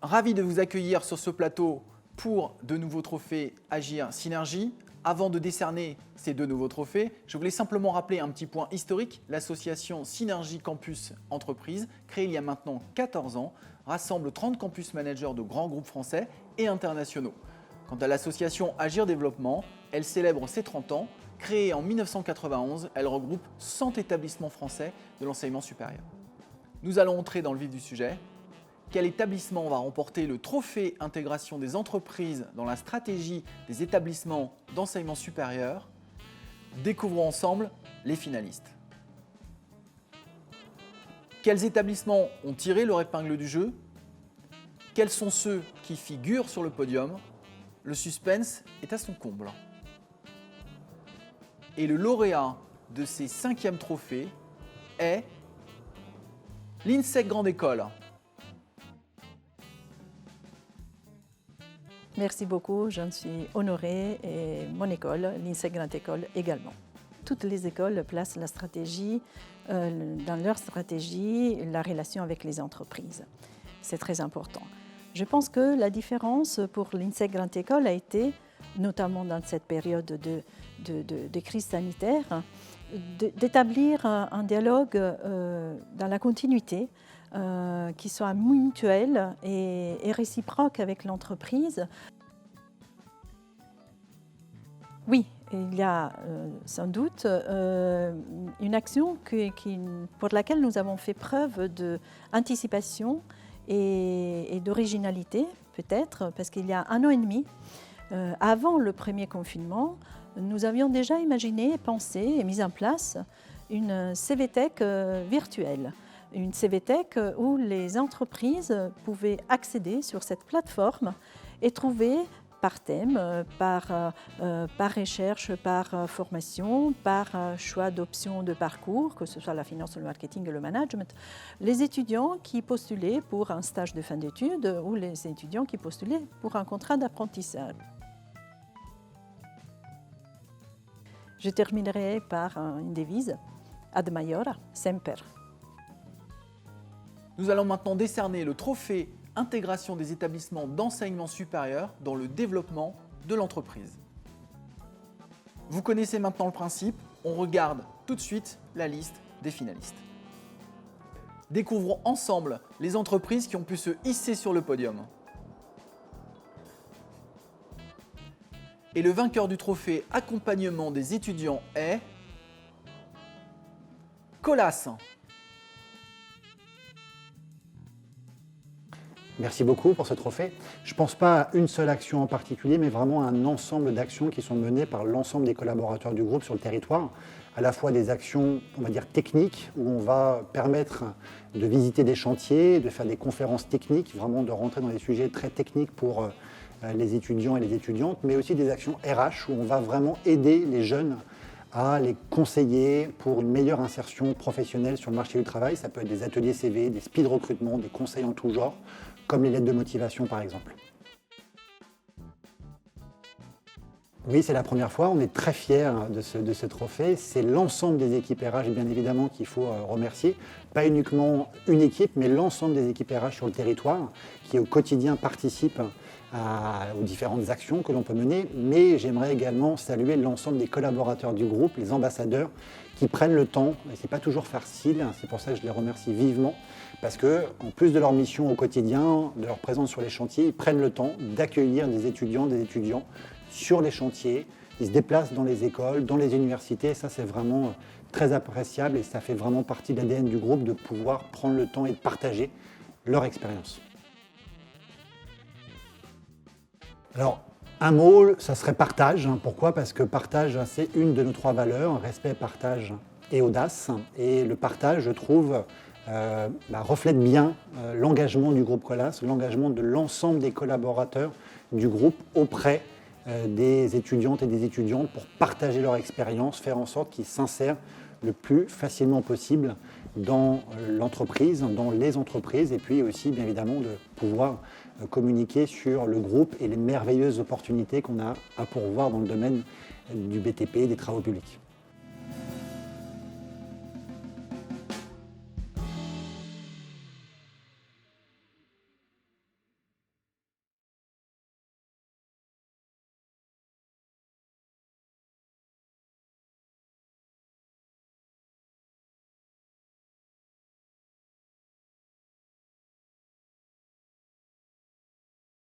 Ravi de vous accueillir sur ce plateau pour de nouveaux trophées Agir Synergie. Avant de décerner ces 2 nouveaux trophées, je voulais simplement rappeler un petit point historique. L'association Synergie Campus Entreprise, créée il y a maintenant 14 ans, rassemble 30 campus managers de grands groupes français et internationaux. Quant à l'association Agir Développement, elle célèbre ses 30 ans. Créée en 1991, elle regroupe 100 établissements français de l'enseignement supérieur. Nous allons entrer dans le vif du sujet. Quel établissement va remporter le trophée intégration des entreprises dans la stratégie des établissements d'enseignement supérieur? Découvrons ensemble les finalistes. Quels établissements ont tiré leur épingle du jeu? Quels sont ceux qui figurent sur le podium? Le suspense est à son comble. Et le lauréat de ces 5e trophées est l'INSEC Grande École. Merci beaucoup, j'en suis honorée et mon école, l'INSEC Grande École également. Toutes les écoles placent la stratégie, dans leur stratégie, la relation avec les entreprises. C'est très important. Je pense que la différence pour l'INSEC Grande École a été, notamment dans cette période de crise sanitaire, d'établir un dialogue dans la continuité, qui soit mutuel et réciproque avec l'entreprise. Oui, il y a sans doute une action pour laquelle nous avons fait preuve d'anticipation et d'originalité, peut-être, parce qu'il y a 1 an et demi, avant le premier confinement, nous avions déjà imaginé, pensé et mis en place une CVTech virtuelle. Une CVTech où les entreprises pouvaient accéder sur cette plateforme et trouver par thème, par recherche, par formation, par choix d'options de parcours, que ce soit la finance, le marketing et le management, les étudiants qui postulaient pour un stage de fin d'études ou les étudiants qui postulaient pour un contrat d'apprentissage. Je terminerai par une devise, ad maiora semper. Nous allons maintenant décerner le trophée intégration des établissements d'enseignement supérieur dans le développement de l'entreprise. Vous connaissez maintenant le principe, on regarde tout de suite la liste des finalistes. Découvrons ensemble les entreprises qui ont pu se hisser sur le podium. Et le vainqueur du trophée accompagnement des étudiants est Colas. Merci beaucoup pour ce trophée. Je ne pense pas à une seule action en particulier, mais vraiment à un ensemble d'actions qui sont menées par l'ensemble des collaborateurs du groupe sur le territoire. À la fois des actions, on va dire, techniques, où on va permettre de visiter des chantiers, de faire des conférences techniques, vraiment de rentrer dans des sujets très techniques pour les étudiants et les étudiantes, mais aussi des actions RH, où on va vraiment aider les jeunes à les conseiller pour une meilleure insertion professionnelle sur le marché du travail. Ça peut être des ateliers CV, des speed recrutement, des conseils en tout genre, comme les lettres de motivation par exemple. Oui, c'est la première fois, on est très fiers de ce trophée. C'est l'ensemble des équipes RH, bien évidemment, qu'il faut remercier. Pas uniquement une équipe, mais l'ensemble des équipes RH sur le territoire, qui au quotidien participent aux différentes actions que l'on peut mener. Mais j'aimerais également saluer l'ensemble des collaborateurs du groupe, les ambassadeurs, qui prennent le temps, et ce n'est pas toujours facile, c'est pour ça que je les remercie vivement, parce qu'en plus de leur mission au quotidien, de leur présence sur les chantiers, ils prennent le temps d'accueillir des étudiants sur les chantiers. Ils se déplacent dans les écoles, dans les universités, ça c'est vraiment très appréciable et ça fait vraiment partie de l'ADN du groupe de pouvoir prendre le temps et de partager leur expérience. Alors, un mot, ça serait partage. Pourquoi? Parce que partage, c'est une de nos 3 valeurs, respect, partage et audace. Et le partage, je trouve, reflète bien l'engagement du groupe Colas, l'engagement de l'ensemble des collaborateurs du groupe auprès des étudiantes et des étudiantes pour partager leur expérience, faire en sorte qu'ils s'insèrent le plus facilement possible dans l'entreprise, dans les entreprises, et puis aussi, bien évidemment, de pouvoir communiquer sur le groupe et les merveilleuses opportunités qu'on a à pourvoir dans le domaine du BTP et des travaux publics.